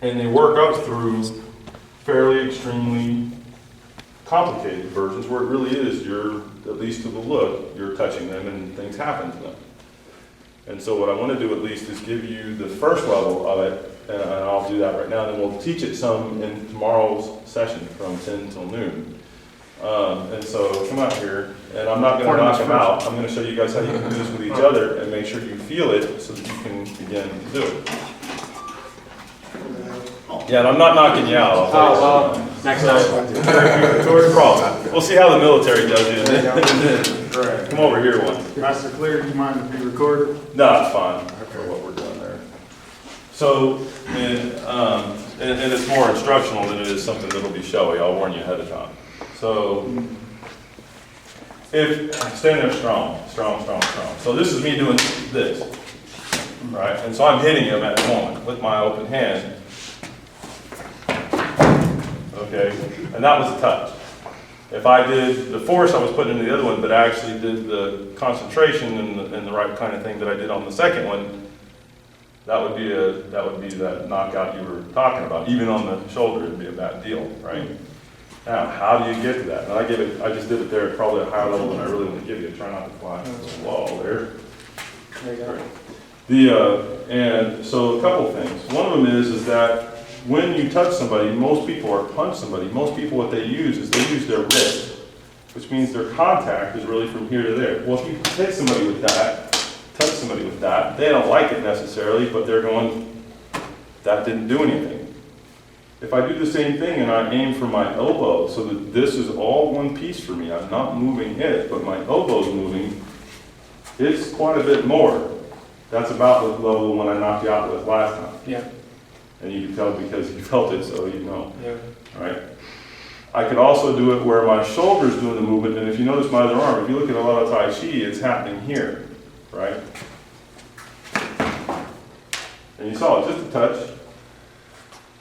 And they work up through fairly extremely complicated versions where it really is, you're, at least to the look, you're touching them and things happen to them. And so what I want to do at least is give you the first level of it, and I'll do that right now, and then we'll teach it some in tomorrow's session from 10 till noon. And so come out here, and I'm not going to knock them out. I'm going to show you guys how you can do this with each other and make sure you feel it so that you can begin to do it. Yeah, and I'm not knocking you out. Next time. No problem. We'll see how the military does it. Right. Come over here one. Master Clear, do you mind if we record it? No, it's fine for what we're doing there. So, and it's more instructional than it is something that'll be showy. I'll warn you ahead of time. So, stand there strong. So this is me doing this, right? And so I'm hitting him at the moment with my open hand. Okay, and that was a touch. If I did the force I was putting into the other one, but I actually did the concentration and the right kind of thing that I did on the second one, that would be that knockout you were talking about. Even on the shoulder, it'd be a bad deal, right? Now, how do you get to that? And I just did it there at probably a higher level than I really want to give you. Try not to fly the wall there. There you go. And so a couple things. One of them is that when you touch somebody, most people, or punch somebody, most people what they use is they use their wrist, which means their contact is really from here to there. Well, if you hit somebody with that, touch somebody with that, they don't like it necessarily, but they're going, that didn't do anything. If I do the same thing and I aim for my elbow so that this is all one piece for me, I'm not moving it, but my elbow's moving, it's quite a bit more. That's about the level when I knocked you out with last time. Yeah. And you can tell because you felt it, so you know. Yeah. Right? I could also do it where my shoulder's doing the movement, and if you notice my other arm, if you look at a lot of Tai Chi, it's happening here, right? And you saw it, just a touch,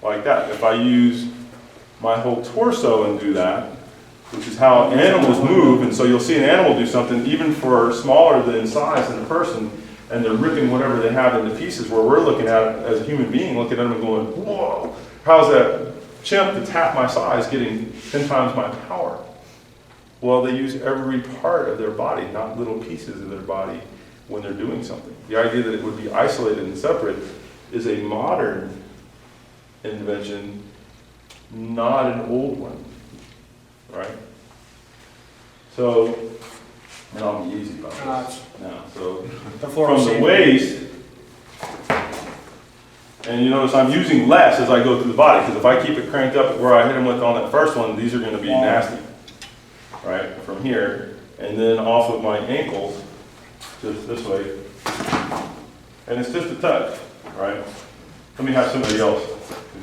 like that. If I use my whole torso and do that, which is how animals move, and so you'll see an animal do something, even for smaller than size than a person, and they're ripping whatever they have into pieces, where we're looking at it as a human being, looking at them and going, whoa, how's that chimp that's half my size getting 10 times my power? Well, they use every part of their body, not little pieces of their body when they're doing something. The idea that it would be isolated and separate is a modern invention, not an old one, right? So, and I'll be easy about this now. So, from the waist, and you notice I'm using less as I go through the body, because if I keep it cranked up where I hit them with on that first one, these are going to be nasty, right? From here, and then off of my ankles, just this way, and it's just a touch, right? Let me have somebody else.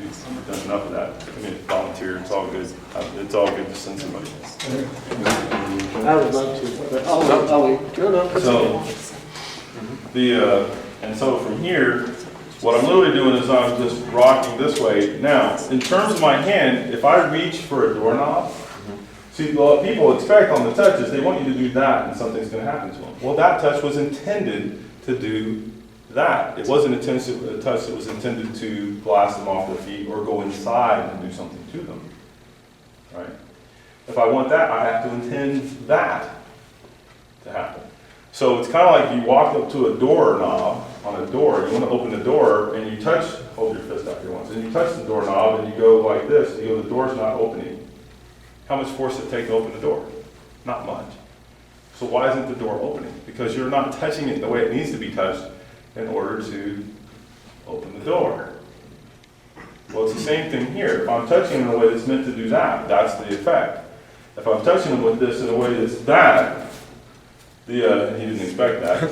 You've done enough of that. Let me volunteer. It's all good. It's all good to send somebody. I would love to, but I'll wait. No. So and so from here, what I'm literally doing is I'm just rocking this way. Now, in terms of my hand, if I reach for a doorknob, see, what people expect on the touches, they want you to do that, and something's going to happen to them. Well, that touch was intended to do that. It wasn't a touch that was intended to blast them off their feet or go inside and do something to them, right? If I want that, I have to intend that to happen. So it's kind of like you walk up to a doorknob on a door, you want to open the door, and you touch, hold your fist out here once, and you touch the doorknob, and you go like this, and you go, the door's not opening. How much force does it take to open the door? Not much. So why isn't the door opening? Because you're not touching it the way it needs to be touched in order to open the door. Well, it's the same thing here. If I'm touching in a way that's meant to do that, that's the effect. If I'm touching them with this in a way that's that, he didn't expect that.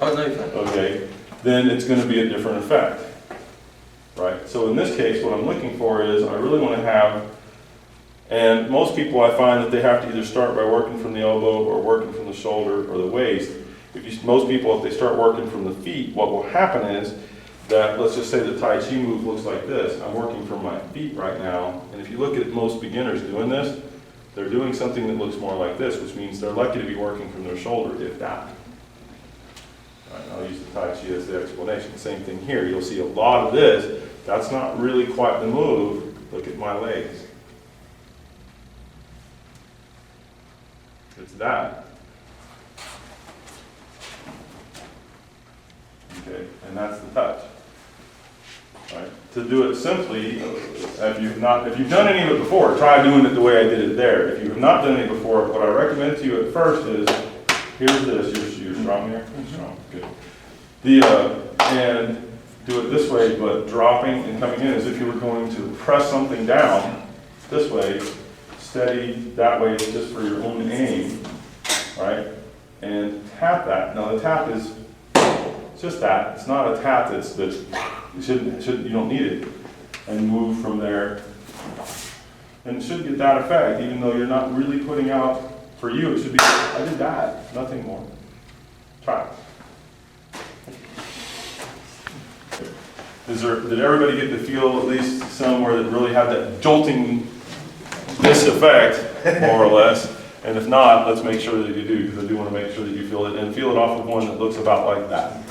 Oh, no, okay, then it's going to be a different effect, right? So in this case, what I'm looking for is I really want to have, and most people I find that they have to either start by working from the elbow or working from the shoulder or the waist. Most people, if they start working from the feet, what will happen is that, let's just say the Tai Chi move looks like this. I'm working from my feet right now, and if you look at most beginners doing this, they're doing something that looks more like this, which means they're lucky to be working from their shoulder, if that. Right, I'll use the Tai Chi as the explanation. Same thing here. You'll see a lot of this. That's not really quite the move. Look at my legs. It's that. Okay, and that's the touch. Right? To do it simply, if you've done any of it before, try doing it the way I did it there. If you have not done it before, what I recommend to you at first is, here's this, you're strong here? You're strong, good. And do it this way, but dropping and coming in as if you were going to press something down this way, steady that way just for your own aim, right? And tap that. Now the tap is just that. It's not a tap that's you don't need it. And move from there. And it should get that effect, even though you're not really putting out, for you it should be, I did that, nothing more. Try it. Did everybody get to feel at least somewhere that really had that jolting this effect, more or less? And if not, let's make sure that you do, because I do want to make sure that you feel it, and feel it off of one that looks about like that.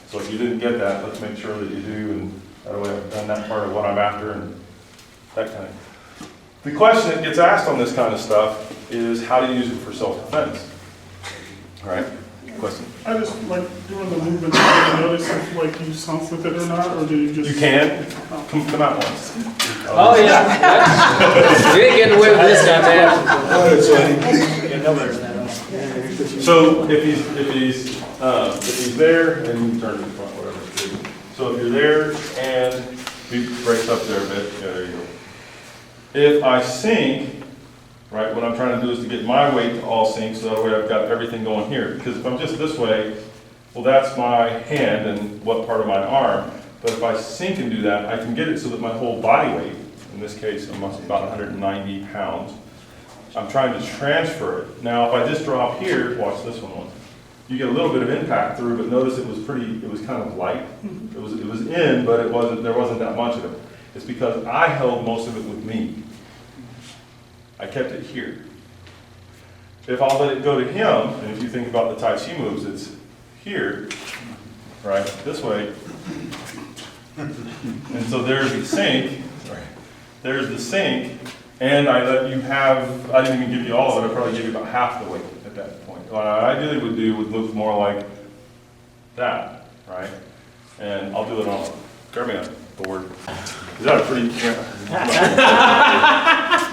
So if you didn't get that, let's make sure that you do, and that way I've done that part of what I'm after, and that kind of. The question that gets asked on this kind of stuff is, how do you use it for self-defense? All right, question? I just like doing the movement. Do you notice if like you sunk with it or not, or do you just? You can. Come out once. Oh, yeah. You ain't getting away with this guy, man. So if he's there, and you turn to the front, whatever. So if you're there and he breaks up there a bit, yeah, there you go. If I sink, right, what I'm trying to do is to get my weight to all sink, so that way I've got everything going here. Because if I'm just this way, well, that's my hand and what part of my arm. But if I sink and do that, I can get it so that my whole body weight, in this case, I'm about 190 pounds, I'm trying to transfer it. Now, if I just drop here, watch this one. You get a little bit of impact through, but notice it was kind of light. It was in, but there wasn't that much of it. It's because I held most of it with me. I kept it here. If I'll let it go to him, and if you think about the Tai Chi moves, it's here, right, this way. And so there's the sink, there's the sink, and I let you have, I didn't even give you all of it, I probably gave you about half the weight at that point. What I ideally would do would look more like that, right? And I'll do it on, grab me a board. Is that a pretty,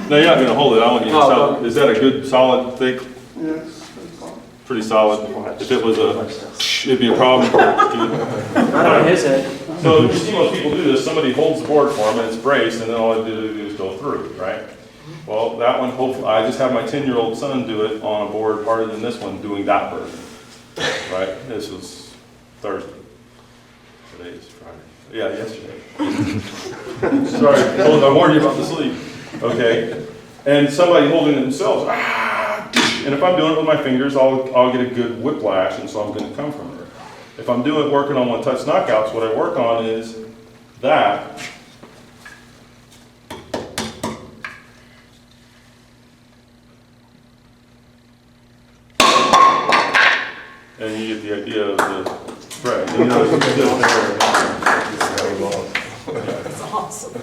no, you're not gonna hold it, I want you to solid. Is that a good, solid, thick? Yes. Pretty solid. If it was it'd be a problem. Not on his head. So you see most people do this, somebody holds the board for them and it's braced, and then all I do is go through, right? Well, that one, hopefully, I just have my 10-year-old son do it on a board harder than this one, doing that version, right? This was Thursday. Today is Friday. Yeah, yesterday. Sorry, I warned you about the sleep. Okay, and somebody holding it themselves, and if I'm doing it with my fingers, I'll get a good whiplash, and so I'm going to come from there. If I'm working on one-touch knockouts, what I work on is that. And you get the idea of the, right, you know, it's just That's awesome.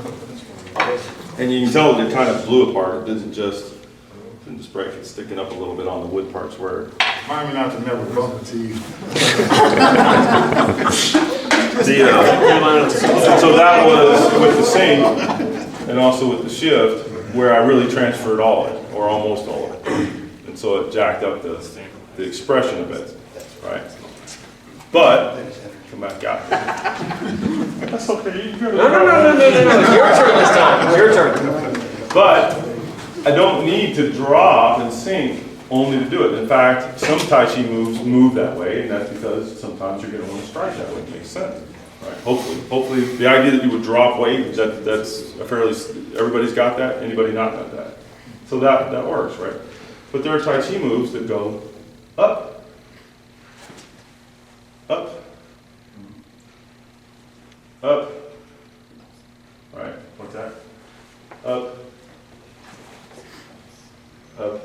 and you can tell that it kind of blew apart. It didn't just break. It's sticking up a little bit on the wood parts where. Remind me not to never bump into you. So that was with the sink and also with the shift where I really transferred all of it, or almost all of it. And so it jacked up the expression of it, right? But, come back out. That's okay. No. It's your turn this time. It's your turn. But I don't need to drop and sink only to do it. In fact, some Tai Chi moves move that way, and that's because sometimes you're going to want to strike that way. It makes sense, right? Hopefully, the idea that you would drop weight, that's a fairly, everybody's got that. Anybody not got that? So that works, right? But there are Tai Chi moves that go up, up, up. Right? What's that? Up. Up.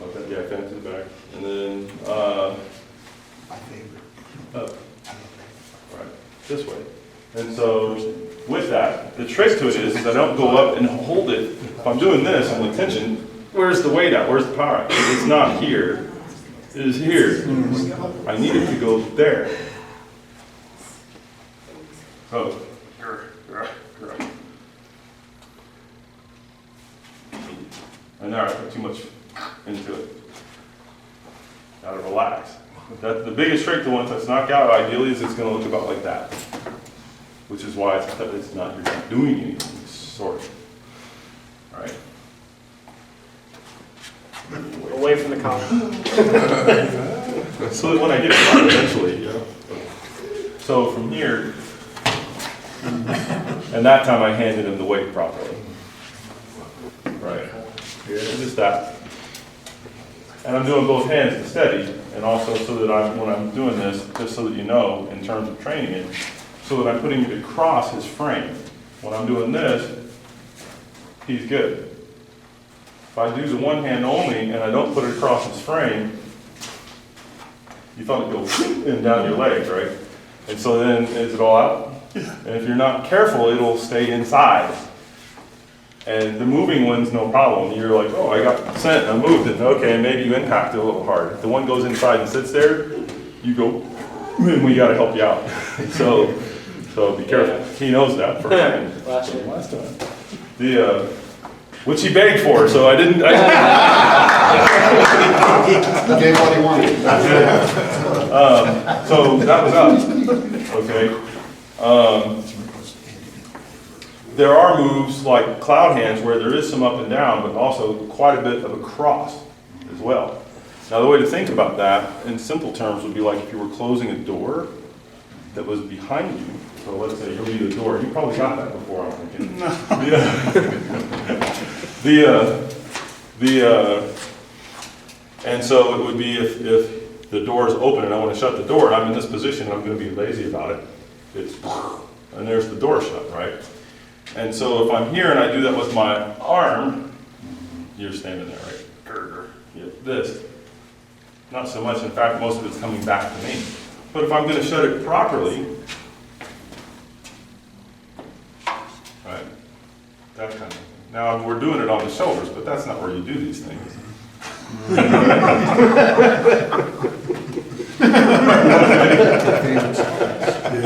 Like that, yeah, fan to the back. And then this way. And so with that, the trick to it is I don't go up and hold it. If I'm doing this, I'm with tension, where's the weight at? Where's the power at? It's not here. It is here. I need it to go there. So, and now I put too much into it. Gotta relax. That's the biggest trick to one touch knockout, ideally, is it's gonna look about like that. Which is why it's not, you're not doing anything, sort of. All right. Away from the collar. So that when I get it out eventually, so from here, and that time I handed him the weight properly. Right. Just that. And I'm doing both hands to steady, and also so that when I'm doing this, just so that you know, in terms of training it, so that I'm putting it across his frame. When I'm doing this, he's good. If I do the one hand only and I don't put it across his frame, you thought it'd go in down your legs, right? And so then, is it all out? And if you're not careful, it'll stay inside. And the moving one's no problem. You're like, oh, I got sent, I moved it. Okay, maybe you impact it a little hard. If the one goes inside and sits there, you go, and we gotta help you out. So be careful. He knows that for a fact. Last time. Which he begged for, so I didn't. He gave what he wanted. So that was up. Okay. There are moves like cloud hands where there is some up and down, but also quite a bit of a cross as well. Now the way to think about that in simple terms would be like if you were closing a door that was behind you. So let's say you'll be the door. You probably got that before, I'm thinking. And so it would be if the door is open and I want to shut the door and I'm in this position and I'm going to be lazy about it, and there's the door shut, right? And so if I'm here and I do that with my arm, you're standing there, right? Yeah, this. Not so much, in fact, most of it's coming back to me. But if I'm going to shut it properly, right, that kind of thing. Now we're doing it on the shoulders, but that's not where you do these things.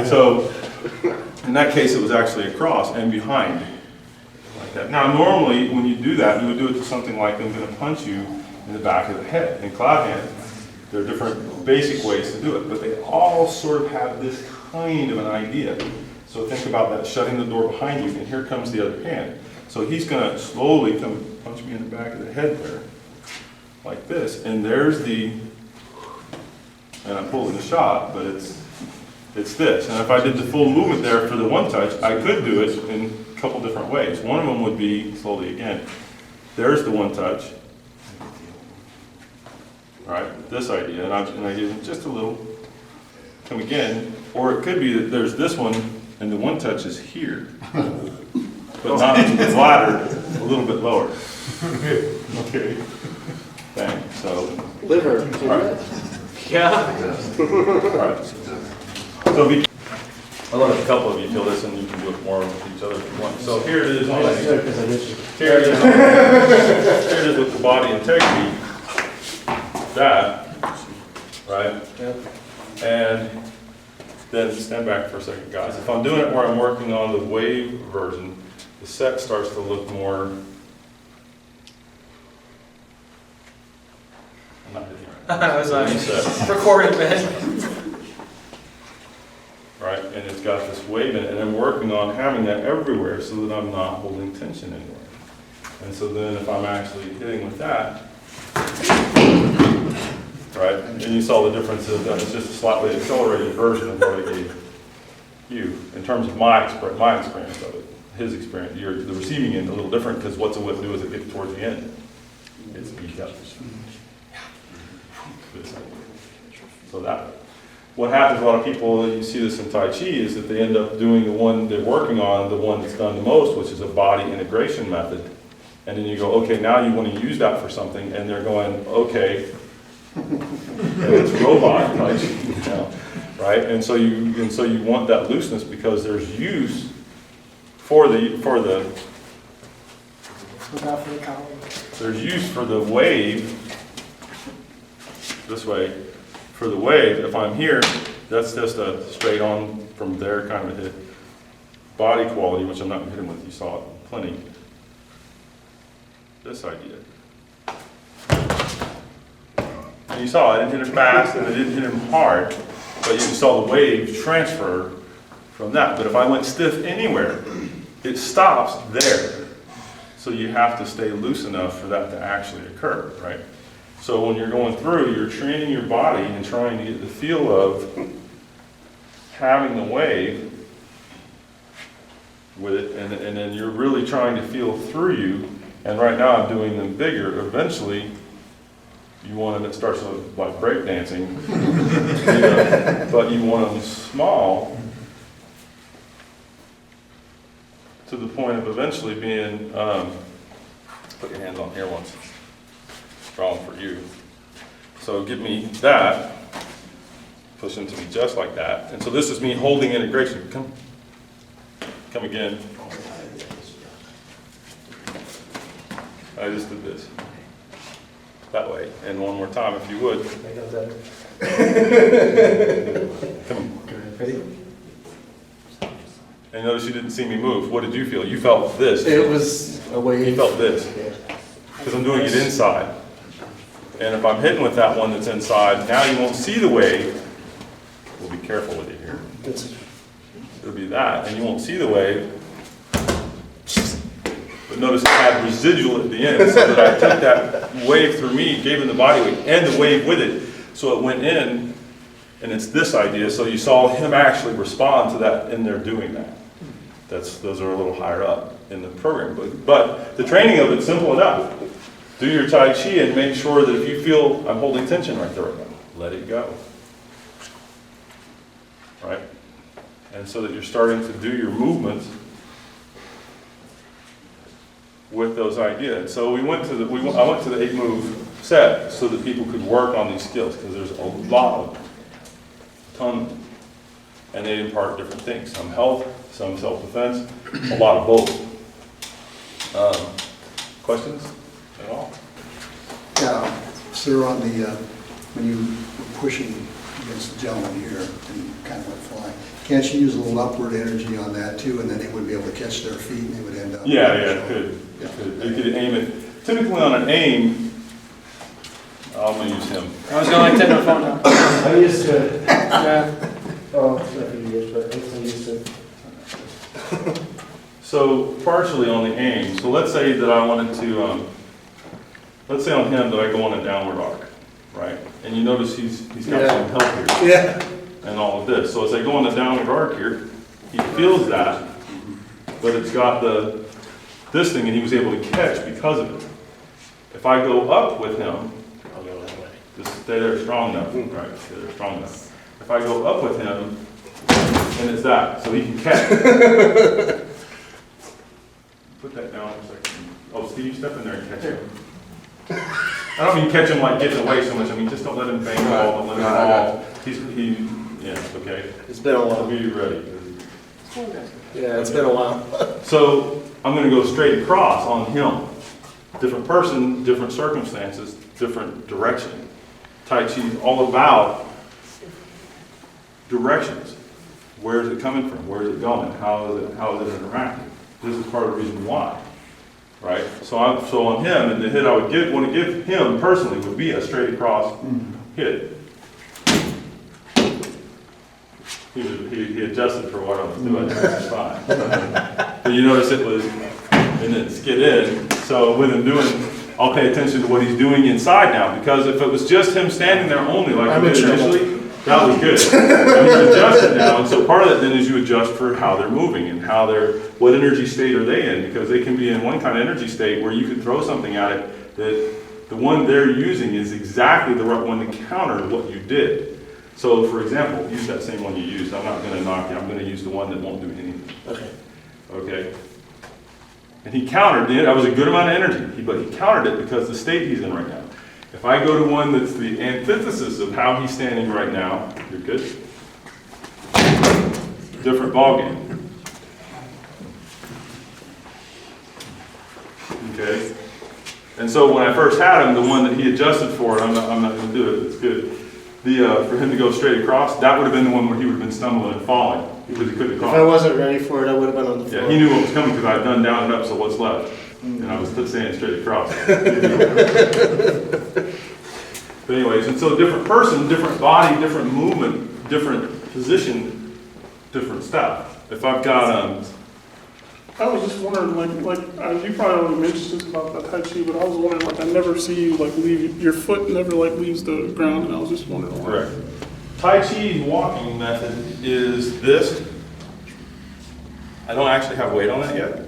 So in that case, it was actually across and behind, like that. Now normally, when you do that, you would do it to something like I'm going to punch you in the back of the head. In cloud hand, there are different basic ways to do it, but they all sort of have this kind of an idea. So think about that, shutting the door behind you, and here comes the other hand. So he's going to slowly come punch me in the back of the head there, like this. And there's and I'm pulling the shot, but it's this. And if I did the full movement there for the one touch, I could do it in a couple different ways. One of them would be, slowly again, there's the one touch. Right, this idea, and I give him just a little, come again, or it could be that there's this one, and the one touch is here, but not flatter, a little bit lower. Okay, bang, so. Liver. All right. Yeah. All right. So I'll let a couple of you feel this, and you can do it more with each other if you want. So here it is, here it is with the body integrity. That, right? Yep. And then stand back for a second, guys. If I'm doing it where I'm working on the wave version, the set starts to look more. I'm not hitting right. I was like, Set, recording, man. right? And it's got this wave in it, and I'm working on having that everywhere so that I'm not holding tension anywhere. And so then if I'm actually hitting with that, right? And you saw the difference of that. It's just a slightly accelerated version of what I gave you in terms of my experience of it. His experience, the receiving end, a little different because what's it would do as it gets towards the end? It's beat up. So that, what happens, a lot of people, you see this in Tai Chi, is that they end up doing the one they're working on, the one that's done the most, which is a body integration method. And then you go, okay, now you want to use that for something, and they're going, okay, and it's robot Tai Chi, right? And so you want that looseness because there's use for the Look out for the column. there's use for the wave this way. For the wave, if I'm here, that's just a straight on from there kind of a hit. Body quality, which I'm not hitting with, you saw it plenty. This idea. And you saw I didn't hit it fast and I didn't hit him hard, but you saw the wave transfer from that. But if I went stiff anywhere, it stops there. So you have to stay loose enough for that to actually occur, right? So when you're going through, you're training your body and trying to get the feel of having the wave with it, and then you're really trying to feel through you. And right now I'm doing them bigger. Eventually, you want them, it starts like breakdancing, you know, but you want them small to the point of eventually being, put your hands on here once, strong for you. So give me that, push into me just like that. And so this is me holding integration. Come again. I just did this. That way. And one more time if you would. Come on. Ready? And notice you didn't see me move. What did you feel? You felt this. It was a wave. You felt this. Yeah. Because I'm doing it inside. And if I'm hitting with that one that's inside, now you won't see the wave. We'll be careful with it here. It'll be that, and you won't see the wave. But notice it had residual at the end, so that I took that wave through me, gave it the body weight, and the wave with it. So it went in, and it's this idea. So you saw him actually respond to that in there doing that. Those are a little higher up in the program. But the training of it's simple enough. Do your Tai Chi and make sure that if you feel I'm holding tension right there right now, let it go. Right? And so that you're starting to do your movements with those ideas. So I went to the 8-move set so that people could work on these skills, because there's a lot of them, a ton of them. And they impart different things. Some health, some self-defense, a lot of both. Questions at all? Yeah, sir, on the, when you were pushing against the gentleman here and kind of went flying, can't you use a little upward energy on that too, and then they would be able to catch their feet and they would end up? Yeah, it could. Yeah. It could aim it. Typically on an aim, I'm going to use him. I was going to take my phone down. I'm used to it. Yeah. Oh, it's not for years, but I'm used to it. So partially on the aim. So let's say that I wanted to, let's say on him that I go on a downward arc, right? And you notice he's got some help here. Yeah. And all of this. So as I go on the downward arc here, he feels that, but it's got this thing, and he was able to catch because of it. If I go up with him, I'll go that way. just stay there strong enough, right? Stay there strong enough. If I go up with him, and it's that, so he can catch. Put that down for a second. Oh, Steve, step in there and catch him. I don't mean catch him like getting away so much. I mean just don't let him bang the ball, don't let him fall. Yeah, okay. It's been a I'll while. be ready. Yeah, it's been a while. So I'm going to go straight across on him. Different person, different circumstances, different direction. Tai Chi is all about directions. Where is it coming from? Where is it going? How is it interacting? This is part of the reason why, right? So on him, and the hit I would want to give him personally would be a straight across hit. He adjusted for what I was doing. That's fine. But you notice it was, and then skid in. So with him doing, I'll pay attention to what he's doing inside now, because if it was just him standing there only like I did initially, that was good. And he's adjusted now, and so part of that then is you adjust for how they're moving and what energy state are they in, because they can be in one kind of energy state where you could throw something at it that the one they're using is exactly the right one to counter what you did. So for example, use that same one you used. I'm not going to knock you. I'm going to use the one that won't do anything. Okay. Okay? And he countered it. That was a good amount of energy, but he countered it because the state he's in right now. If I go to one that's the antithesis of how he's standing right now, you're good. different ballgame. Okay? And so when I first had him, the one that he adjusted for, I'm not going to do it, it's good. For him to go straight across, that would have been the one where he would have been stumbling and falling because he couldn't If I cross. wasn't ready for it, I would have been on the floor. Yeah, he knew what was coming because I had done down and up, so what's left? And I was saying straight across. But anyways, and so different person, different body, different movement, different position, different stuff. If I've got I was just wondering, like you probably already mentioned this about the Tai Chi, but I was wondering, like, I never see you like leave your foot never like leaves the ground, and I was just wondering why. correct. Tai Chi's walking method is this. I don't actually have weight on it yet.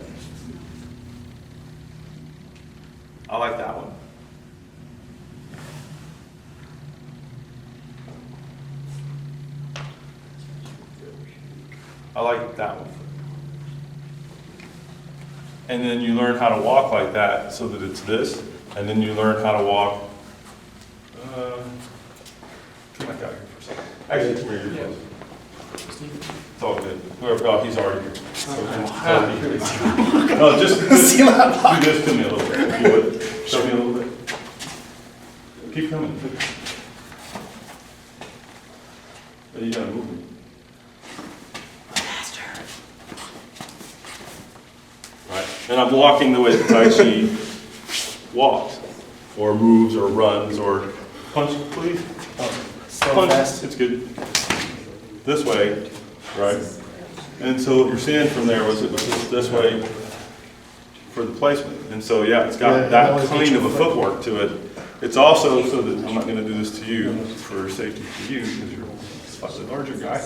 I like that one. I like that one. And then you learn how to walk like that so that it's this, and then you learn how to walk. Come back out here for a second. Actually, it's where you're close. It's all good. Whoever, oh, he's already here. No, just do this to me a little bit, if you would. Show me a little bit. Keep coming. You gotta move me. Right, and I'm walking the way that Tai Chi walks, or moves, or runs, or punch, please. Punch. It's good. This way, right? And so what you're seeing from there was it was this way for the placement. And so yeah, it's got that kind of a footwork to it. It's also so that I'm not going to do this to you for safety for you because you're a slightly larger guy.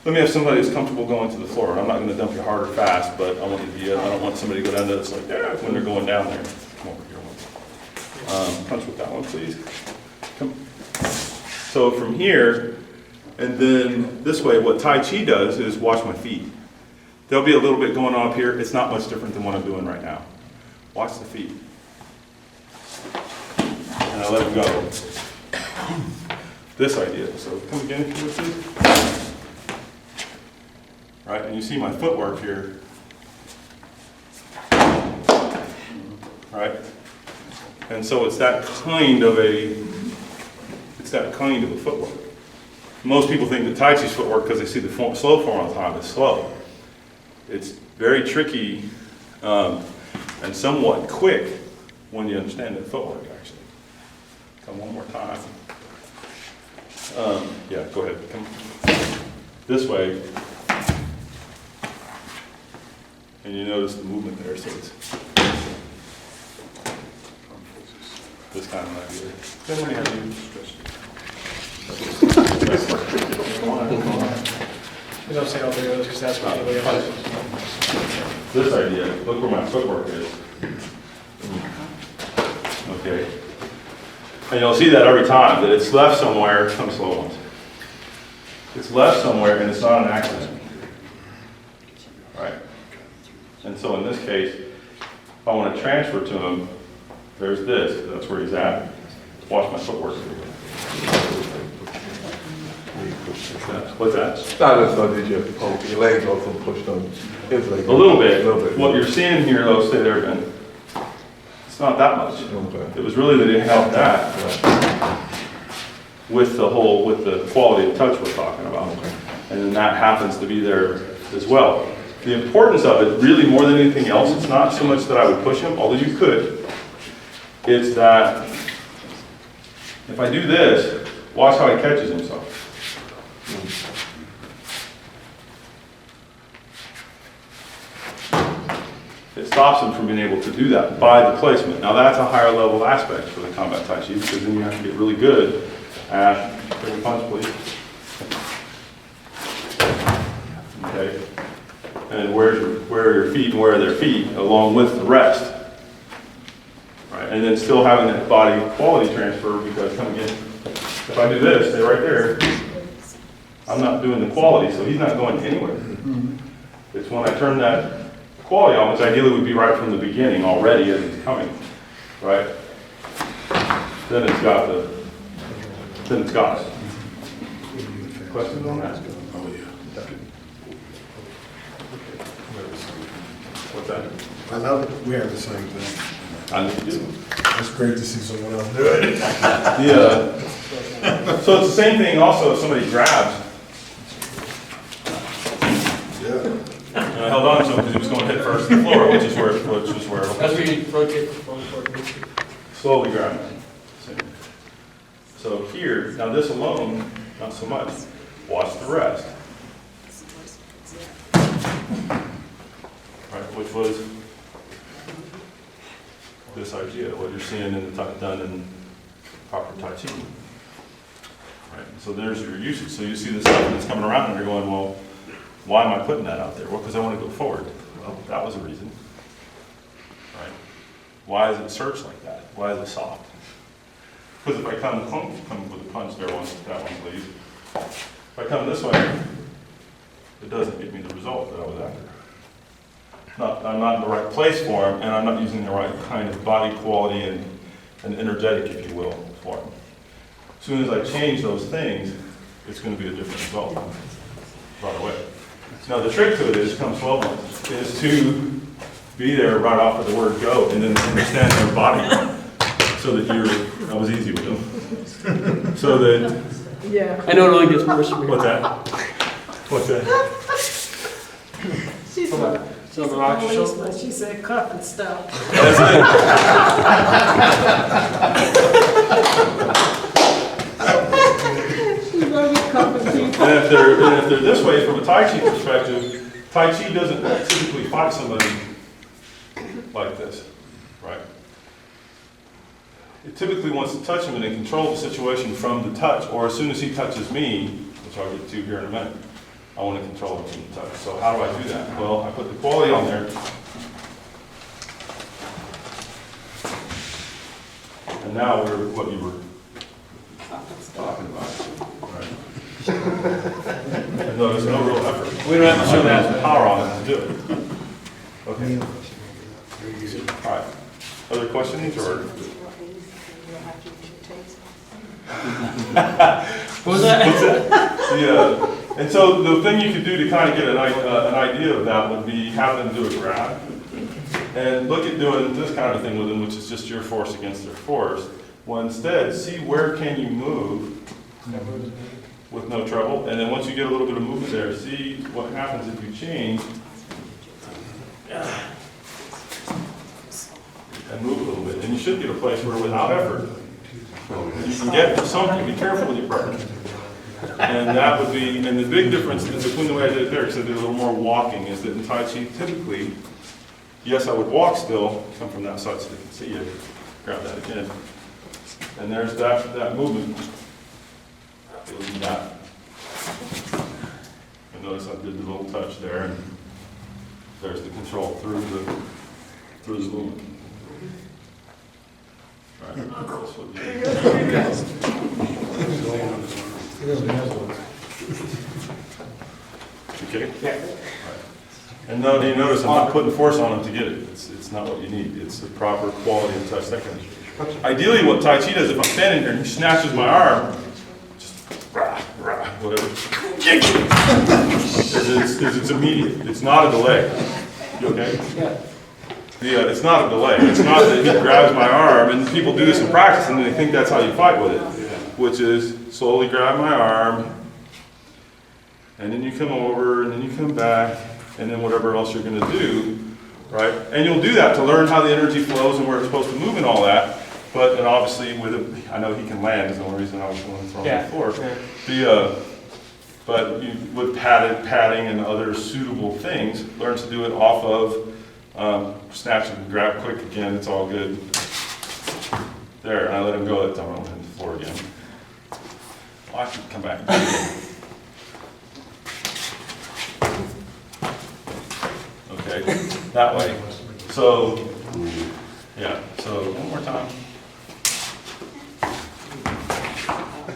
Let me have somebody who's comfortable going to the floor. And I'm not going to dump you hard or fast, but I want you to be. I don't want somebody to go down to this like when they're going down there. Come over here. Punch with that one, please. Come. So from here, and then this way, what Tai Chi does is watch my feet. There'll be a little bit going on up here. It's not much different than what I'm doing right now. Watch the feet. And I let them go. This idea. So come again if you would, please. Right, and you see my footwork here. Right? And so it's that kind of a footwork. Most people think that Tai Chi's footwork, because they see the slow form all the time, is slow. It's very tricky and somewhat quick when you understand that footwork, actually. Come one more time. Yeah, go ahead. Come this way. And you notice the movement there, so it's this kind of idea. Then let me have you stretch. You don't say all the others because that's what you This idea, look where my footwork is. Okay. And you'll see that every time, that it's left somewhere, some slow ones. It's left somewhere and it's not an accident. Right? And so in this case, if I want to transfer to him, there's this, that's where he's at. Watch my footwork. What's that? I just thought that you pull your legs off and push them into like A little bit. What you're seeing here, though, stay there again. It's not that much. Okay. It was really that it helped that with the quality of touch we're talking about. And then that happens to be there as well. The importance of it, really more than anything else, it's not so much that I would push him, although you could. It's that if I do this, watch how he catches himself. It stops him from being able to do that by the placement. Now that's a higher level aspect for the Combat Tai Chi because then you have to get really good at, take a punch please. Okay. And where are your feet and where are their feet along with the rest. Right. And then still having that body quality transfer because coming in, if I do this, stay right there, I'm not doing the quality, so he's not going anywhere. It's when I turn that quality on, which ideally would be right from the beginning already as it's coming, right? Then it's got it. questions on that? Oh, yeah. What's that? I love it. We have the same thing. I need to do. It's great to see someone else do it. Yeah. So it's the same thing also if somebody grabs. Yeah. And I held on to him because he was going head first to the floor, which is where As we rotate the phone forward. slowly grab him. So here, now this alone, not so much. Watch the rest. Right, which was this idea, what you're seeing in the done in proper Tai Chi. Right, so there's your usage. So you see this stuff that's coming around and you're going, well, why am I putting that out there? Well, because I want to go forward. Well, that was a reason. Right? Why is it surged like that? Why is it soft? Because if I come with a punch, there one, that one please. If I come this way, it doesn't give me the result that I was after. I'm not in the right place for him, and I'm not using the right kind of body quality and energetic, if you will, for him. As soon as I change those things, it's going to be a different result right away. Now the trick to it is, come 12 months, is to be there right off of the word go, and then understand their body, so that that was easy with them. So that, Yeah. I know it only gets worse from here. what's that? What's that? She's So the rock shoulder. she said cuff and stuff. That's She's gonna be cuffing people. And if they're this way, from a Tai Chi perspective, Tai Chi doesn't typically fight somebody like this, right? It typically wants to touch him and then control the situation from the touch, or as soon as he touches me, which I'll get to here in a minute, I want to control him from the touch. So how do I do that? Well, I put the quality on there. And now we're what you were talking about. Right. And notice no real effort. We don't have to show that. Power on it to do it. Okay. All right. Other questions or? What was that? Yeah. And so the thing you could do to kind of get an idea of that would be have them do a grab. And look at doing this kind of thing with them, which is just your force against their force. Well, instead, see where can you move with no trouble. And then once you get a little bit of movement there, see what happens if you change. And move a little bit. And you should get a place where without effort, you can get something. Be careful with your partner. And that would be, and the big difference between the way I did it there, because I did a little more walking, is that in Tai Chi, typically, yes, I would walk still, come from that side so they can see you, grab that again. And there's that movement. It would be that. And notice I did the little touch there, and there's the control through the movement. Right. That's what you Okay? Yeah. Right. And now you notice I'm not putting force on them to get it. It's not what you need. It's the proper quality of touch. Ideally, what Tai Chi does, if I'm standing here and he snatches my arm, just whatever. It's immediate. It's not a delay. You okay? Yeah. Yeah, it's not a delay. It's not that he grabs my arm, and people do this in practice, and they think that's how you fight with it, which is slowly grab my arm, and then you come over, and then you come back, and then whatever else you're going to do, right? And you'll do that to learn how the energy flows and where it's supposed to move and all that. But and obviously, with it, I know he can land. Is the only reason I was going to throw him before. But with padding and other suitable things, learn to do it off of. Snatch and grab quick again, it's all good. There, and I let him go that time, I went on the floor again. Well, I can come back. Okay, that way. So, yeah, so one more time.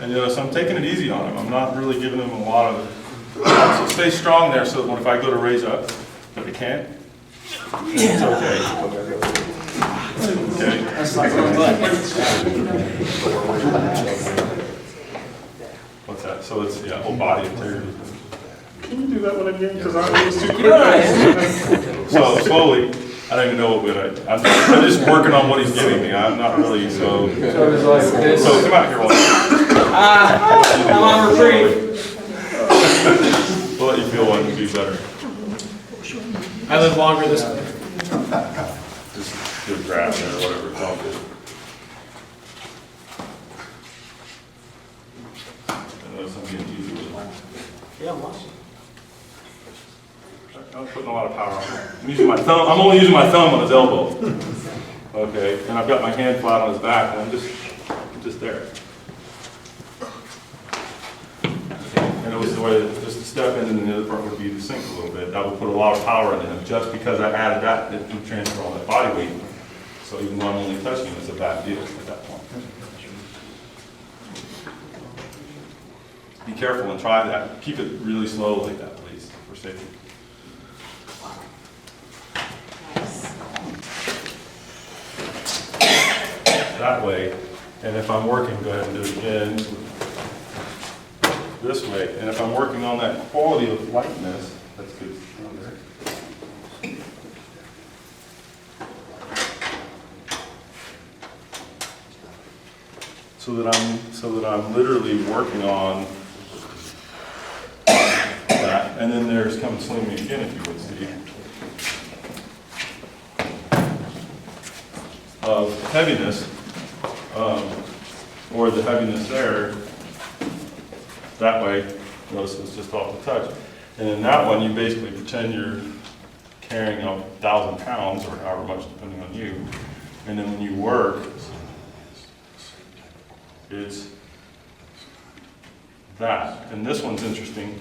And so I'm taking it easy on him. I'm not really giving him a lot of, so stay strong there so that if I go to raise up, but I can't, it's okay. Okay. That's like my butt. What's that? so it's, yeah, whole body integrity. Can you do that one again? Because I was too quick. So slowly, I don't even know what I'm just working on what he's giving me. I'm not really, so. So it's like this. So come out here one. I'm on retreat. We'll let you feel one and be better. I live longer this way. Just do a grab there or whatever, it's all good. I know some being easy with it. Yeah, I'm watching. I'm putting a lot of power on it. I'm using my thumb, I'm only using my thumb on his elbow. Okay, and I've got my hand flat on his back, and I'm just there. And it was the way that just to step in, and then the other part would be to sink a little bit. That would put a lot of power into him. Just because I added that, it would transfer all that body weight. So even though I'm only touching him, it's a bad deal at that point. Be careful and try that. Keep it really slow like that, please, for safety. That way, and if I'm working, go ahead and do it again, this way, and if I'm working on that quality of lightness, that's good. So that I'm literally working on that, and then there's come swing me again if you would see. Of heaviness, or the heaviness there, that way, notice it's just off the touch. And in that one, you basically pretend you're carrying 1,000 pounds, or however much, depending on you. And then when you work, it's that. And this one's interesting.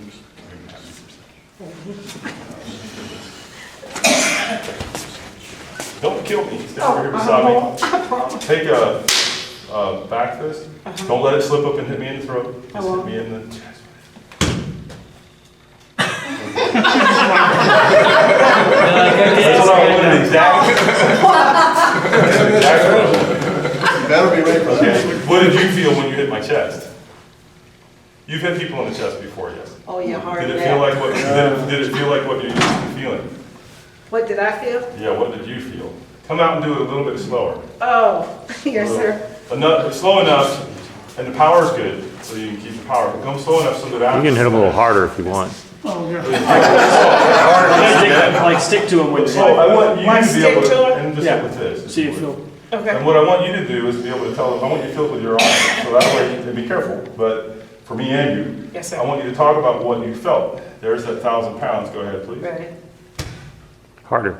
Don't kill me, stay over here beside me. Take a back fist. Don't let it slip up and hit me in the throat. Just hit me in the chest. That's what I wanted exactly. That'll be right, brother. Okay. What did you feel when you hit my chest? You've hit people in the chest before, yes? Oh, yeah, hard. Did it feel like what? Did it feel like what you're used to feeling? What did I feel? Yeah. What did you feel? Come out and do it a little bit slower. Oh, yes, sir. Enough, slow enough, and the power's good, so you can keep the power. But come slow enough so that after. You can hit them a little harder if you want. Oh, yeah. Like stick to them with So I want you Like to be able stick to to, it? and just Yeah. with this. See if you'll. Okay. And what I want you to do is be able to tell them, I want you to feel it with your arm. So that way, and be careful, but for me and you, Yes, sir. I want you to talk about what you felt. There's that 1,000 pounds, go ahead, please. Ready? Harder.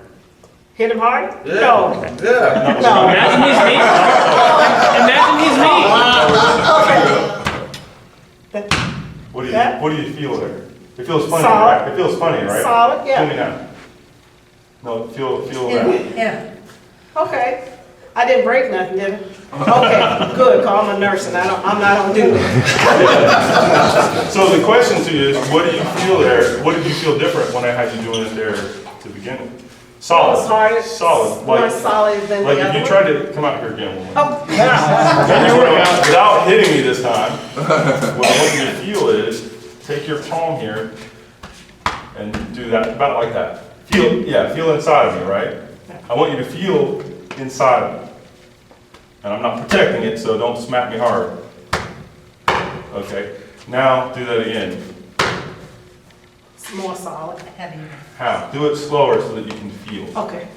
Hit him hard? No. Yeah. No. Imagine he's me. Imagine he's me. What do you feel there? It feels funny, Solid. right? It feels funny, right? Solid, yeah. Feel me now. No, feel that. Yeah. Okay. I didn't break nothing, did I? Okay, good, call I'm a nurse and I'm not on duty. So the question to you is, what do you feel there? What did you feel different when I had you doing it there to begin with? Solid. It was harder. Solid. More solid than Like the if other you one. tried to come out here again one more. Oh, yeah. Without hitting me this time, what I want you to feel is, take your palm here and do that, about like that. Feel inside of me, right? I want you to feel inside of me. And I'm not protecting it, so don't smack me hard. Okay, now do that again. It's more solid. Heavier. How? Do it slower so that you can feel. Okay.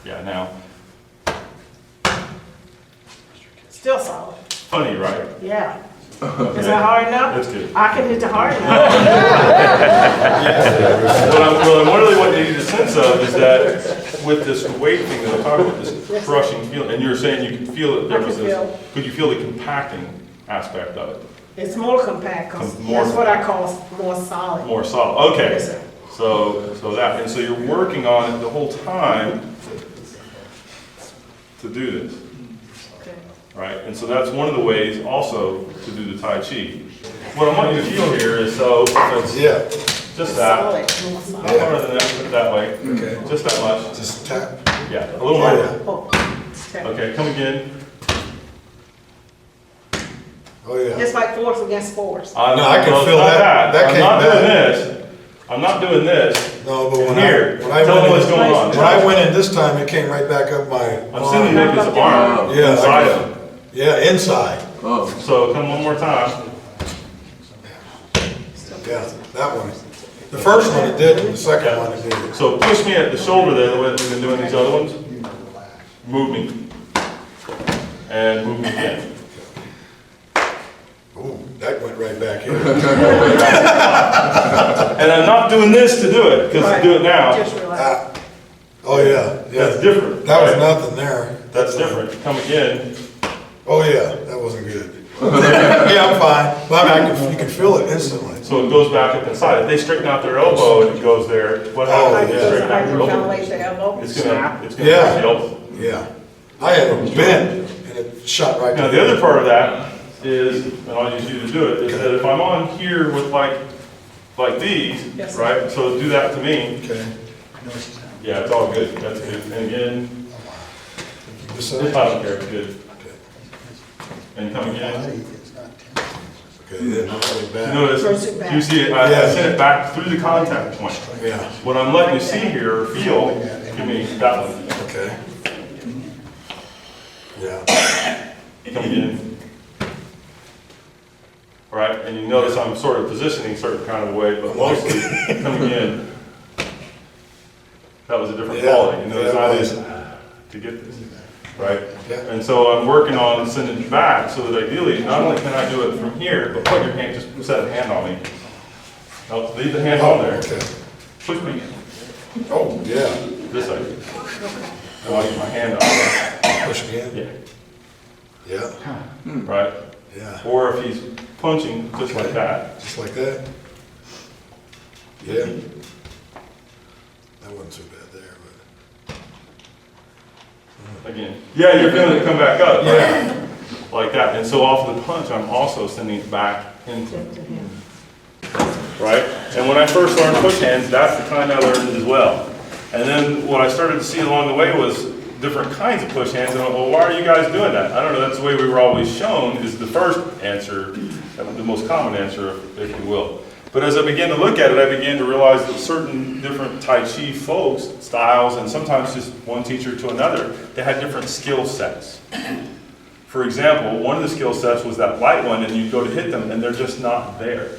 Yeah, now. Still solid. Funny, right? Yeah. Okay. Is that hard enough? That's good. I can hit the hard enough. What I really want you to get a sense of is that with this weight thing that I'm talking about, this crushing feeling, and you're saying you can feel it, there I was can this, feel. could you feel the compacting aspect of it? It's more compact, 'cause More that's what I call more solid. More solid, okay. Yes, sir. So that, and so you're working on it the whole time to do this, Okay. right? And so that's one of the ways also to do the Tai Chi. What I want you to feel here is, so, it's Yeah, just that, Solid, more solid. not harder than that, put it that way, okay. just that much, Just tap. yeah, a little more. Oh, okay. Okay, come again. Oh, yeah. It's like force against force. No, I can well, feel it's not that. That I'm came not back. doing this. I'm not doing this. No, but And when here, I tell went them what's in, going on. when I went in this time, it came right back up my I'm sending Nick his arm Yeah, inside I- him. Yeah, inside. So come one more time. Yeah, that one. The first one it did, the second one it did. So push me at the shoulder there, the way that we've been doing these other ones. Move me. And move me again. Ooh, that went right back in. And I'm not doing this to do it, because to do it now, Just relax. Oh, yeah, that's yeah. different. That was right? nothing there. That's different. Come again. Oh, yeah, that wasn't good. Yeah, I'm fine. But I mean, you can feel it instantly. So it goes back up inside. If they straighten out their elbow and it goes there, what Oh, happens? yeah. If they straighten out their elbow, Hyperventilate the elbow. it's gonna Yeah. help. Yeah. I had a bend and it shot right Now, the other part of that is, and I'll use you to do it, is that if I'm on here with like these, Yes. right? So do that to me. Okay. Yeah, it's all good. That's good. And again, This I side? don't care. It's good. Okay. And come again. Okay, then I'll put it back. Notice, Throws it back. you see it, I Yeah. sent it back through the contact point. Yeah, What I'm letting you see here or feel, give me that one. okay. Yeah. Come again. All right, and you notice I'm sort of positioning certain kind of way, but mostly come again. That was a different Yeah. quality. You notice Yeah, I it was. did to get this, right? Yeah. And so I'm working on sending it back so that ideally, not only can I do it from here, but put your hand, just set a hand on me. No, leave the hand on there. Okay. Push me Oh, yeah. this way. I want to get my hand on there. Push again? Yeah, Yeah, right? yeah. Or if he's punching, just like that. Just like that? Yeah. That wasn't too bad there, Again. Yeah, you're feeling it come back up, but. right? Yeah. Like that. And so off the punch, I'm also sending it back into, right? And when I first learned push hands, that's the kind I learned as well. And then what I started to see along the way was different kinds of push hands. And I went, well, why are you guys doing that? I don't know, that's the way we were always shown, is the first answer, the most common answer, if you will. But as I began to look at it, I began to realize that certain different Tai Chi folks, styles, and sometimes just one teacher to another, they had different skill sets. For example, one of the skill sets was that light one, and you go to hit them, and they're just not there.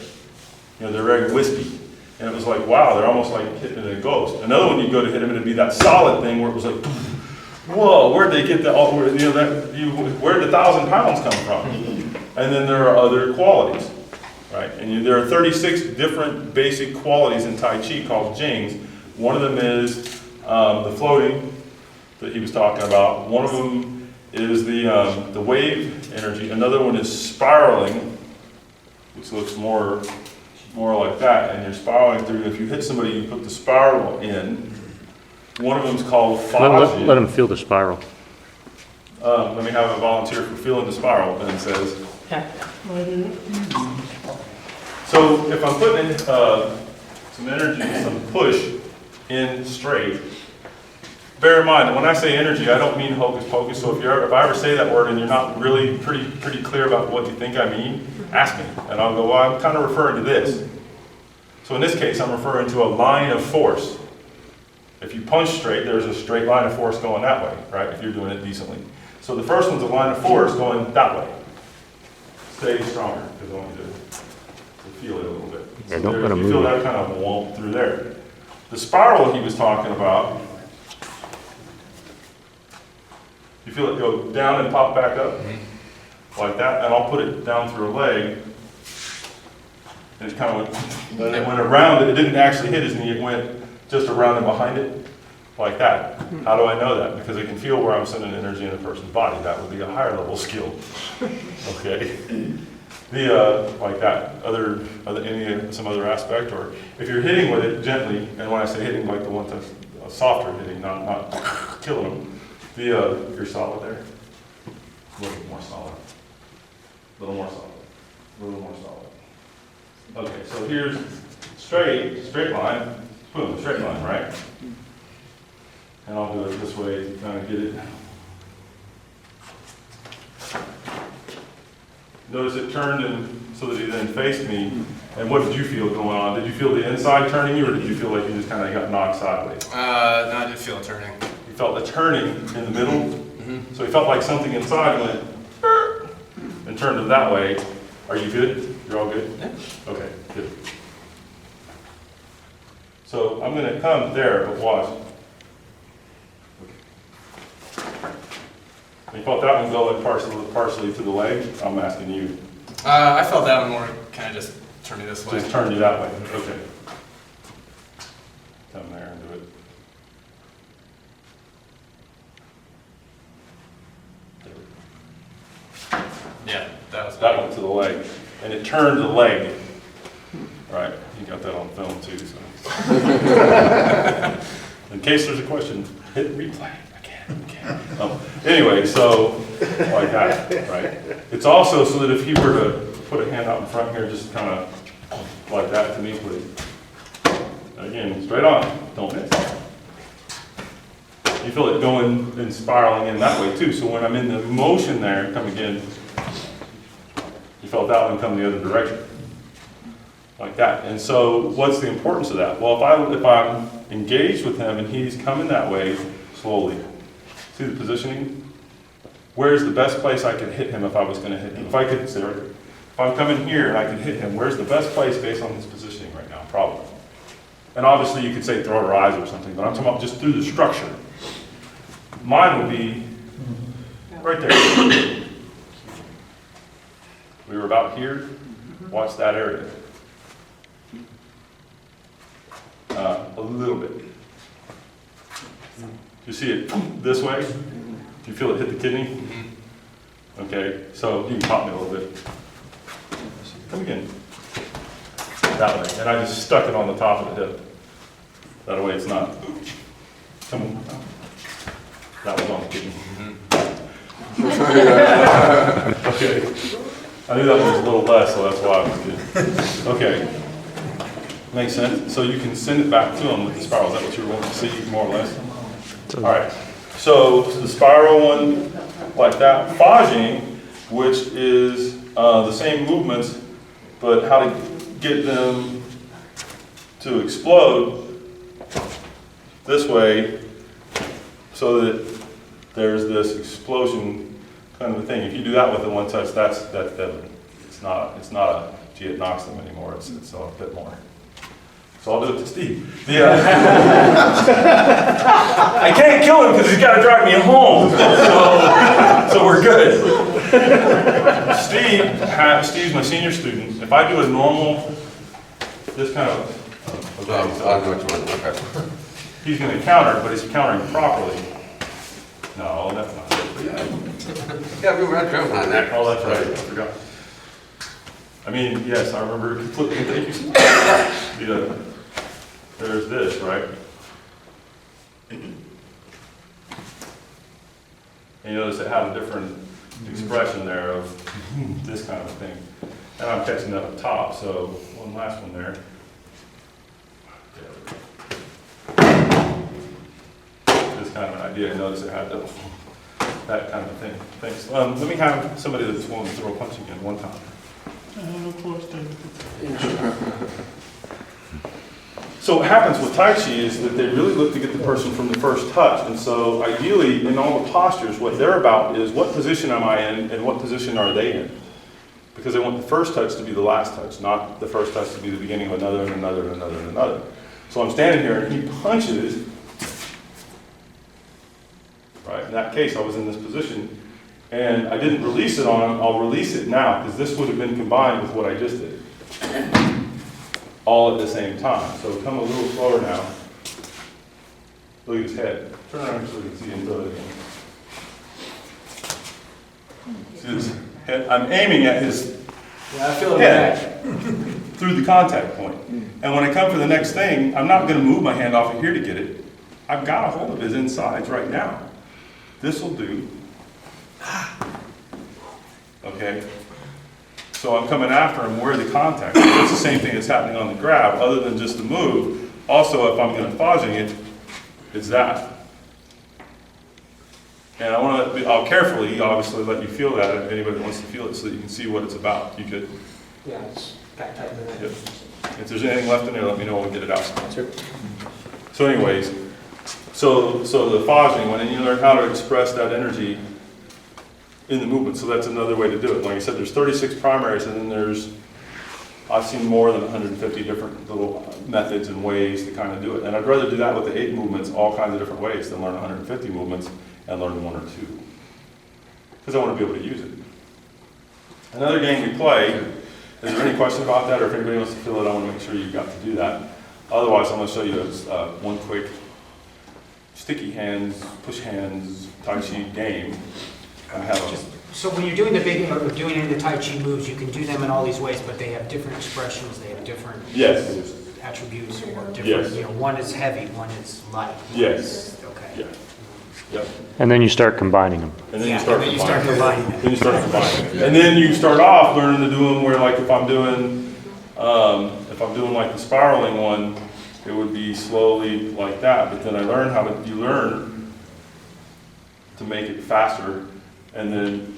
You know, they're very wispy. And it was like, wow, they're almost like hitting a ghost. Another one, you go to hit them, and it'd be that solid thing where it was like, whoa, where'd they get where'd the 1,000 pounds come from? And then there are other qualities. Right, and there are 36 different basic qualities in Tai Chi called Jings. One of them is the floating that he was talking about. One of them is the wave energy. Another one is spiraling, which looks more like that. And you're spiraling through. If you hit somebody, you put the spiral in. One of them is called Faji. Let him feel the spiral. Let me have a volunteer for feeling the spiral. And it says. So if I'm putting in some energy, some push in straight, bear in mind that when I say energy, I don't mean hocus pocus. So if I ever say that word and you're not really pretty clear about what you think I mean, ask me, and I'll go, well, I'm kind of referring to this. So in this case, I'm referring to a line of force. If you punch straight, there's a straight line of force going that way, right? If you're doing it decently. So the first one's a line of force going that way. Stay stronger, because I want you to feel it a little bit. Yeah, So don't there, let 'em you feel move. that kind of womp through there. The spiral he was talking about, you feel it go down and pop back up, like that, and I'll put it down through a leg, and it kind of went, and it went around it. It didn't actually hit his knee, it went just around and behind it, like that. How do I know that? Because I can feel where I'm sending energy in a person's body. That would be a higher level skill. Okay. Like that, some other aspect, or if you're hitting with it gently, and when I say hitting, like the one that's softer hitting, not killing them, you're solid there. A little more solid. A little more solid. A little more solid. Okay, so here's straight line, boom, straight line, right? And I'll do it this way to kind of get it. Notice it turned and so that he then faced me. And what did you feel going on? Did you feel the inside turning you, or did you feel like you just kind of got knocked sideways? No, I did feel it turning. You felt the turning in the middle? Mm-hmm. So he felt like something inside went and turned it that way. Are you good? You're all good? Yeah. Okay, good. So I'm going to come there, but watch. You felt that one go like partially to the leg? I'm asking you. I felt that one more kind of just turn me this way. Just turn you that way. Okay. Come there and do it. Yeah, that was That went to the leg, and it turned the leg. Right, you got that on film too, so. In case there's a question, hit replay. I can't. Anyway, so, like that, right? It's also so that if he were to put a hand out in front here, just kind of like that to me, please. Again, straight on, don't miss. You feel it going and spiraling in that way too, so when I'm in the motion there, come again, you felt that one come the other direction. Like that. And so what's the importance of that? Well, if I'm engaged with him and he's coming that way slowly, see the positioning? Where's the best place I could hit him if I was going to hit him? If I could, say right there. If I'm coming here and I can hit him, where's the best place based on his positioning right now? Probably. And obviously you could say throw her eyes or something, but I'm talking about just through the structure. Mine would be right there. We were about here. Watch that area. A little bit. You see it this way? Do you feel it hit the kidney? Okay, so you can pop me a little bit. Come again. That way. And I just stuck it on the top of the hip. That way it's not. Come on. That was on the kidney. Okay. I knew that was a little less, so that's why I was good. Okay. Makes sense? So you can send it back to them with the spiral. Is that what you were wanting to see, more or less? All right. So the spiral one, like that. Faging, which is the same movements, but how to get them to explode this way so that there's this explosion kind of a thing. If you do that with the one touch, that's deadly. It's not a, gee, it knocks them anymore. It's a bit more. So I'll do it to Steve. I can't kill him because he's got to drive me home. So we're good. Steve's my senior student. If I do a normal, this kind of, okay. He's going to counter, but he's countering properly. No, that's not it. Yeah, we were at drum on that. Oh, that's right. I forgot. I mean, yes, I remember completely. Thank you. There's this, right? And you notice it had a different expression there of this kind of thing. And I'm catching that up top, so one last one there. This kind of an idea. Notice it had that kind of thing. Thanks. Let me have somebody that's willing to throw a punch again one time. Of course, So what happens with Tai Chi is that they really look to get the person from the first touch. And so ideally, in all the postures, what they're about is what position am I in and what position are they in? Because they want the first touch to be the last touch, not the first touch to be the beginning of another and another and another and another. So I'm standing here and he punches. Right, in that case, I was in this position and I didn't release it on him. I'll release it now because this would have been combined with what I just did. All at the same time. So come a little slower now. Look at his head. Turn around so we can see him throw it again. See his head? I'm aiming at his head through the contact point. And when I come for the next thing, I'm not going to move my hand off of here to get it. I've got a hold of his insides right now. This will do. Okay? So I'm coming after him where the contact is. It's the same thing that's happening on the grab, other than just the move. Also, if I'm going to faging it, it's that. And I'll carefully, obviously, let you feel that, if anybody wants to feel it, so that you can see what it's about. You could, Yeah, it's back tight. yep. If there's anything left in there, let me know, we'll get it out. Sure. So anyways, so the phasing, when you learn how to express that energy in the movement, so that's another way to do it. Like I said, there's 36 primaries, and then I've seen more than 150 different little methods and ways to kind of do it. And I'd rather do that with the 8 movements, all kinds of different ways, than learn 150 movements and learn 1 or 2. Because I want to be able to use it. Another game we play, is there any question about that, or if anybody wants to feel it, I want to make sure you got to do that. Otherwise, I'm going to show you one quick sticky hands, push hands, Tai Chi game. I have a, So when you're doing the big, or doing any of the Tai Chi moves, you can do them in all these ways, but they have different expressions, they have different yes, attributes, or different, Yes. you know, one is heavy, one is light. yes, Okay. yeah, yep. And then you start combining them. And then Yeah, you start and then you start combining. combining. Then you start combining. And then you start off learning to do them where, like, if I'm doing like the spiraling one, it would be slowly like that. But then you learn to make it faster, and then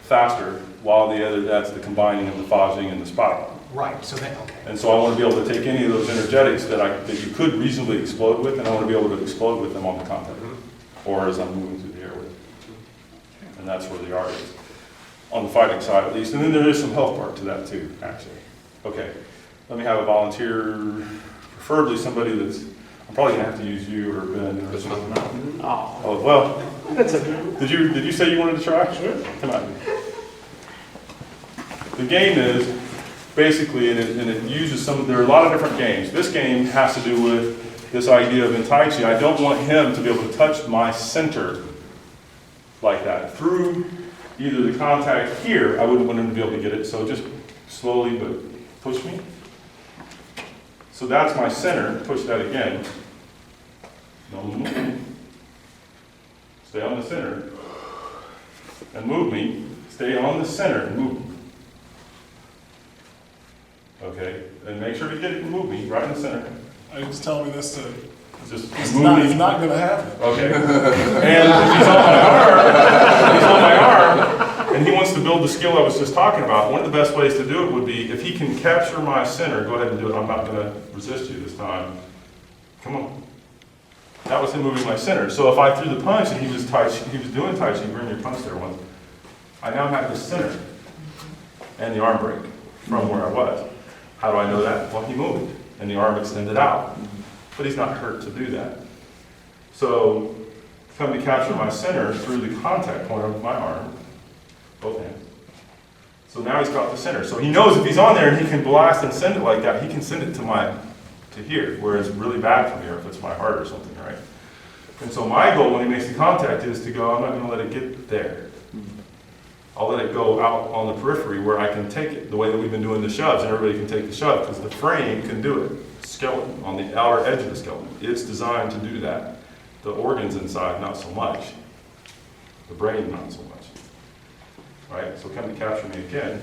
faster, while that's the combining of the phasing and the spiral. Right, so then, okay. And so I want to be able to take any of those energetics that you could reasonably explode with, and I want to be able to explode with them on the contact, or as I'm moving through the air with it. And that's where the art is, on the fighting side at least. And then there is some health part to that too, actually. Okay, let me have a volunteer, preferably somebody I'm probably gonna have to use you or Ben or something. Oh, well, did you say you wanted to try? Sure. Come on. The game is, basically, and it uses there are a lot of different games. This game has to do with this idea of in Tai Chi, I don't want him to be able to touch my center like that. Through either the contact here, I wouldn't want him to be able to get it, so just slowly but push me. So that's my center, push that again. Don't move. Stay on the center. And move me. Stay on the center and move me. Okay, and make sure to get it and move me right in the center. Are you just telling me this to, Just it's move not, me. it's not gonna happen. Okay. And if he's on my arm, and he wants to build the skill I was just talking about, one of the best ways to do it would be, if he can capture my center, go ahead and do it. I'm not gonna resist you this time. Come on. That was him moving my center. So if I threw the punch and he was doing Tai Chi, bring your punch there once, I now have the center and the arm break from where I was. How do I know that? Well, he moved and the arm extended out, but he's not hurt to do that. So come to capture my center through the contact point of my arm, both hands. So now he's got the center. So he knows if he's on there and he can blast and send it like that, he can send it to here, where it's really bad for me, or if it's my heart or something, right? And so my goal when he makes the contact is to go, I'm not gonna let it get there. I'll let it go out on the periphery where I can take it, the way that we've been doing the shoves, and everybody can take the shove, because the frame can do it. Skeleton, on the outer edge of the skeleton. It's designed to do that. The organs inside, not so much. The brain, not so much. Right, so come to capture me again.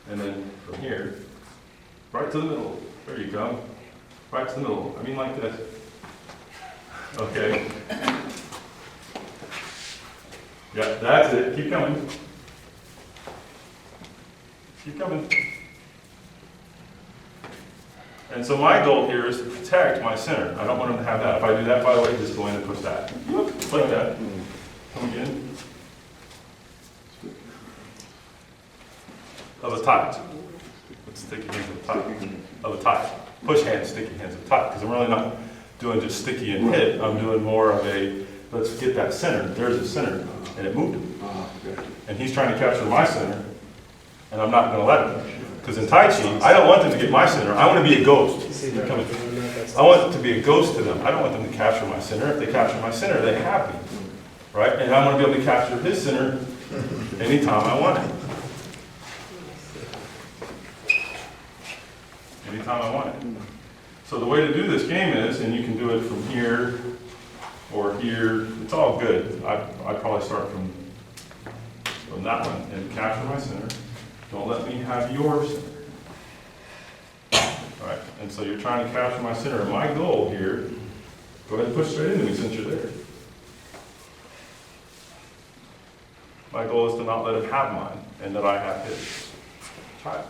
And then from here, right to the middle. There you go. Right to the middle. I mean like this. Okay. Yeah, that's it. Keep coming. Keep coming. And so my goal here is to protect my center. I don't want him to have that. If I do that, by the way, just go in and push that. Like that. Come again. Of a tight. Let's sticky hands of a tight. Of a tight. Push hands, sticky hands of tight. Because I'm really not doing just sticky and hit. I'm doing more of let's get that center. There's a center. And it moved him. And he's trying to capture my center. And I'm not going to let him. Because in Tai Chi, I don't want them to get my center. I want to be a ghost. I want it to be a ghost to them. I don't want them to capture my center. If they capture my center, they have me. Right? And I want to be able to capture his center anytime I want it. Anytime I want it. So the way to do this game is, and you can do it from here or here, it's all good. I'd probably start from that one and capture my center. Don't let me have your center. right? And so you're trying to capture my center. And my goal here, go ahead and push straight into me since you're there. My goal is to not let him have mine and that I have his. Try it.